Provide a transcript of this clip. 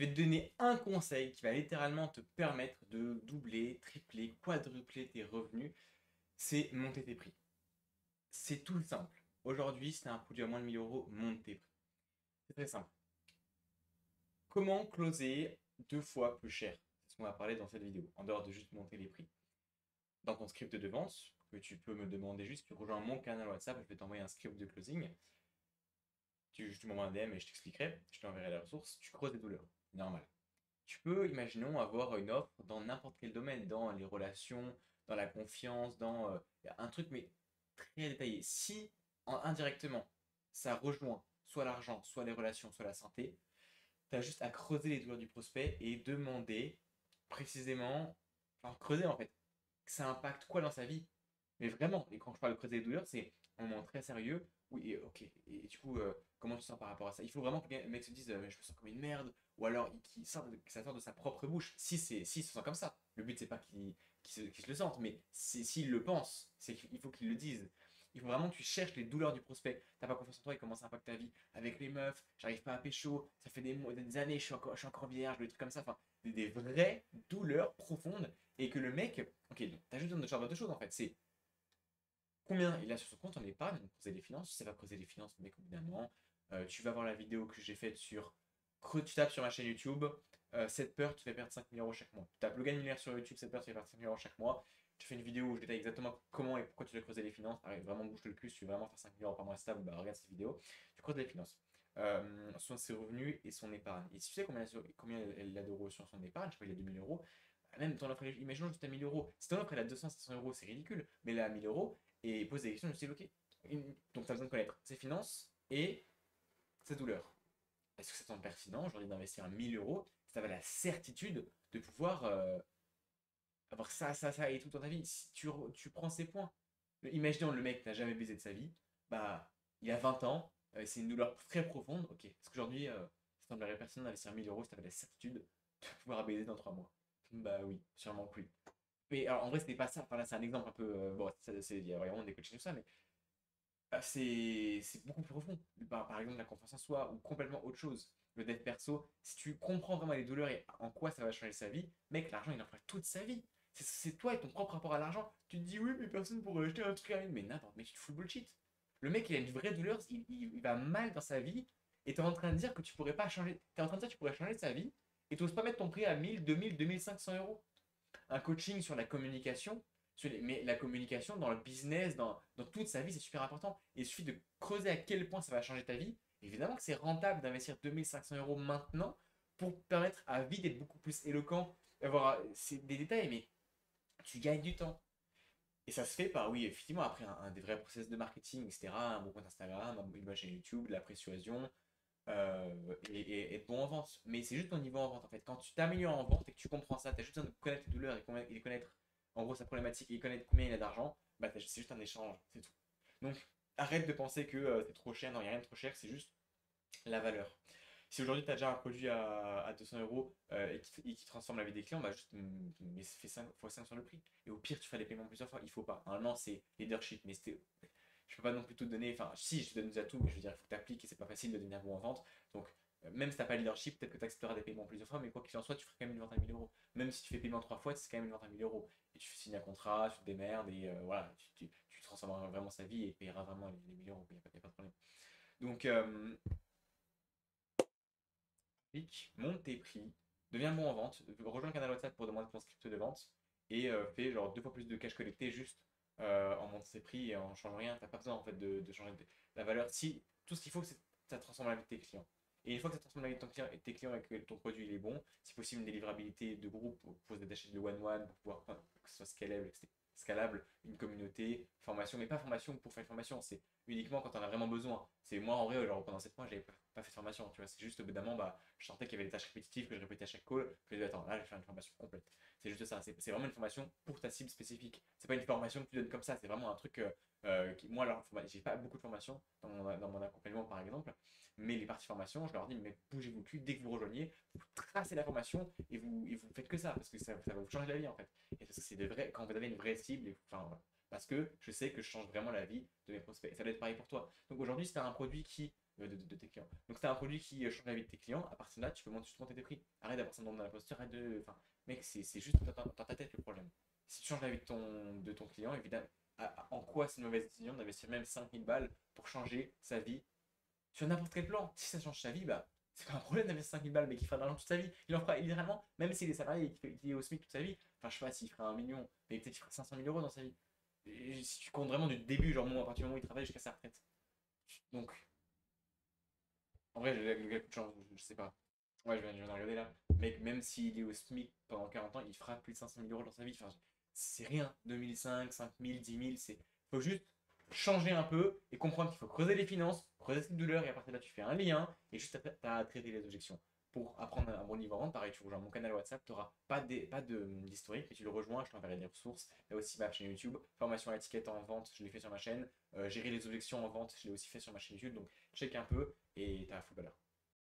Je vais te donner un conseil qui va littéralement te permettre de doubler, tripler, quadrupler tes revenus. C'est monter tes prix. C'est tout simple. Aujourd'hui, si tu as un produit à moins de 1000 euros, monte tes prix. C'est très simple. Comment closer deux fois plus cher? C'est ce qu'on va parler dans cette vidéo, en dehors de juste monter les prix. Dans ton script de vente, que tu peux me demander juste, tu rejoins mon canal WhatsApp, je vais t'envoyer un script de closing. Tu m'envoies un DM et je t'expliquerai, je t'enverrai la ressource. Tu creuses des douleurs, normal. Tu peux, imaginons, avoir une offre dans n'importe quel domaine, dans les relations, dans la confiance, dans un truc, mais très détaillé. Si, indirectement, ça rejoint soit l'argent, soit les relations, soit la santé, tu as juste à creuser les douleurs du prospect et demander précisément, enfin creuser en fait, que ça impacte quoi dans sa vie. Mais vraiment, et quand je parle de creuser les douleurs, c'est un moment très sérieux. Oui, et, ok. Et du coup, comment tu te sens par rapport à ça? Il faut vraiment que le mec se dise, je me sens comme une merde, ou alors que ça sorte de sa propre bouche. Si se sent comme ça. Le but, c'est pas qu'il se le sente, mais s'il le pense, c'est qu'il faut qu'il le dise. Il faut vraiment que tu cherches les douleurs du prospect. T'as pas confiance en toi et comment ça impacte ta vie. Avec les meufs, j'arrive pas à pécho, ça fait des années, je suis encore vierge, des trucs comme ça. Enfin, des vraies douleurs profondes. Et que le mec, ok, donc t'as juste besoin de deux choses en fait. C'est combien il a sur son compte en épargne, donc creuser les finances. Si ça va creuser les finances, mec, au bout d'un moment, tu vas voir la vidéo que j'ai faite sur. Tu tapes sur ma chaîne YouTube, 7 peurs qui fait perdre 5000 € chaque mois. Tu tapes le gain millionnaire sur YouTube, 7 peurs qui fait perdre 5000 € chaque mois. Tu fais une vidéo où je détaille exactement comment et pourquoi tu dois creuser les finances. Pareil, vraiment, bouge le cul, si tu veux vraiment faire 5000 € par mois stable, bah, regarde cette vidéo. Tu creuses les finances. Ses revenus et son épargne. Et si tu sais combien elle a d'euros sur son épargne, je sais pas, il a 2000 €. Même ton offre, imaginons juste à 1000 €. Si ton offre elle a 200, 500 €, c'est ridicule. Mais là, à 1000 € et pose des questions, je me suis dit, ok. Donc, tu as besoin de connaître ses finances et sa douleur. Est-ce que ça semble pertinent aujourd'hui d'investir 1000 € si tu avais la certitude de pouvoir avoir ça et tout dans ta vie? Si tu prends ces points. Imaginons le mec n'a jamais baisé de sa vie, bah, il a 20 ans, c'est une douleur très profonde. Ok, est-ce qu'aujourd'hui, ça semblerait pertinent d'investir 1000 € si tu avais la certitude de pouvoir baiser dans 3 mois? Bah oui, sûrement que oui. Mais alors, en vrai, c'était pas ça. Enfin, là, c'est un exemple un peu. Bon, il y a vraiment des coachings tout ça, mais c'est beaucoup plus profond. Par exemple, la confiance en soi ou complètement autre chose. Le dev perso, si tu comprends vraiment les douleurs et en quoi ça va changer sa vie, mec, l'argent, il en fera toute sa vie. C'est toi et ton propre rapport à l'argent. Tu te dis, oui, mais personne pourrait acheter un truc à lui. Mais n'importe, mais tu te fous le bullshit. Le mec, il a une vraie douleur, il va mal dans sa vie, et tu es en train de dire que tu pourrais pas changer. Tu es en train de dire que tu pourrais changer sa vie, et tu n'oses pas mettre ton prix à 1000, 2000, 2500 €. Un coaching sur la communication, mais la communication dans le business, dans toute sa vie, c'est super important. Et il suffit de creuser à quel point ça va changer ta vie. Évidemment que c'est rentable d'investir 2500 € maintenant pour permettre à vie d'être beaucoup plus éloquent. C'est des détails, mais tu gagnes du temps. Et ça se fait par, oui, effectivement, après un des vrais process de marketing, etc. Un bon compte Instagram, une bonne chaîne YouTube, de la persuasion, et être bon en vente. Mais c'est juste ton niveau en vente en fait. Quand tu t'améliores en vente et que tu comprends ça, tu as juste besoin de connaître les douleurs et connaître en gros sa problématique et connaître combien il a d'argent, bah c'est juste un échange, c'est tout. Donc arrête de penser que c'est trop cher, non, il n'y a rien de trop cher, c'est juste la valeur. Si aujourd'hui tu as déjà un produit à 200 € et qui transforme la vie des clients, bah juste mais fais 5 fois 5 sur le prix. Et au pire, tu fais des paiements plusieurs fois. Il faut pas. Normalement, c'est leadership, mais je peux pas non plus tout te donner. Enfin, si, je te donne déjà tout, mais je veux dire, il faut que tu appliques et c'est pas facile de devenir bon en vente. Donc, même si tu n'as pas de leadership, peut-être que tu accepteras des paiements plusieurs fois, mais quoi qu'il en soit, tu feras quand même une vente à 1000 €. Même si tu fais paiement 3 fois, c'est quand même une vente à 1000 €. Et tu signes un contrat, tu te démerdes et voilà, tu transformeras vraiment sa vie et payeras vraiment les 1000 €. Il n'y a pas de problème. Donc, monte tes prix, deviens bon en vente, rejoins le canal WhatsApp pour demander ton script de vente et fais genre 2 fois plus de cash collecté juste en montant ses prix et en changeant rien. T'as pas besoin en fait de changer la valeur. Si tout ce qu'il faut, c'est que ça transforme la vie de tes clients. Et une fois que ça transforme la vie de ton client, et tes clients et que ton produit il est bon, si possible une délivrabilité de groupe pour se détacher de one-one, pour pouvoir que ce soit scalable, une communauté, formation, mais pas formation pour faire une formation, c'est uniquement quand on a vraiment besoin. C'est moi en vrai, genre pendant 7 mois, j'avais pas fait de formation, tu vois, c'est juste au bout d'un moment, bah, je sentais qu'il y avait des tâches répétitives que je répétais à chaque call. Je me disais, attends, là, je vais faire une formation complète. C'est juste ça. C'est vraiment une formation pour ta cible spécifique. C'est pas une formation que tu donnes comme ça. C'est vraiment un truc. Moi, alors, j'ai pas beaucoup de formations dans mon accompagnement, par exemple. Mais les parties formation, je leur dis, mais bougez-vous le cul. Dès que vous rejoignez, vous tracez la formation et vous faites que ça. Parce que ça va vous changer la vie, en fait. Et parce que c'est de vrai, quand vous avez une vraie cible, enfin, voilà. Parce que je sais que je change vraiment la vie de mes prospects. Et ça doit être pareil pour toi. Donc aujourd'hui, si tu as un produit qui. De tes clients. Donc si tu as un produit qui change la vie de tes clients, à partir de là, tu peux juste monter tes prix. Arrête d'avoir ça dans la posture, arrête de. Enfin, mec, c'est juste dans ta tête le problème. Si tu changes la vie de ton client, évidemment, en quoi c'est une mauvaise décision d'investir même 5000 balles pour changer sa vie sur n'importe quel plan? Si ça change sa vie, bah, c'est pas un problème d'investir 5000 balles, mais qui fera de l'argent toute sa vie. Il en fera littéralement, même s'il est salarié et qu'il est au SMIC toute sa vie. Enfin, je sais pas s'il fera 1 million, mais peut-être qu'il fera 500 000 euros dans sa vie. Et si tu comptes vraiment du début, genre moi, à partir du moment où il travaille jusqu'à sa retraite. Donc, en vrai, le gars coup de chance, je sais pas. Ouais, je viens de regarder là. Mec, même s'il est au SMIC pendant 40 ans, il fera plus de 500 000 euros dans sa vie. Enfin, c'est rien. 2005, 5000, 10 000, c'est. Faut juste changer un peu et comprendre qu'il faut creuser les finances, creuser cette douleur, et à partir de là, tu fais un lien, et juste après, tu as à traiter les objections. Pour apprendre un bon niveau en vente, pareil, tu rejoins mon canal WhatsApp, tu n'auras pas d'historique, mais tu le rejoins, je t'enverrai des ressources. Il y a aussi ma chaîne YouTube, formation à l'étiquette en vente, je l'ai fait sur ma chaîne. Gérer les objections en vente, je l'ai aussi fait sur ma chaîne YouTube, donc check un peu et t'as la full valeur.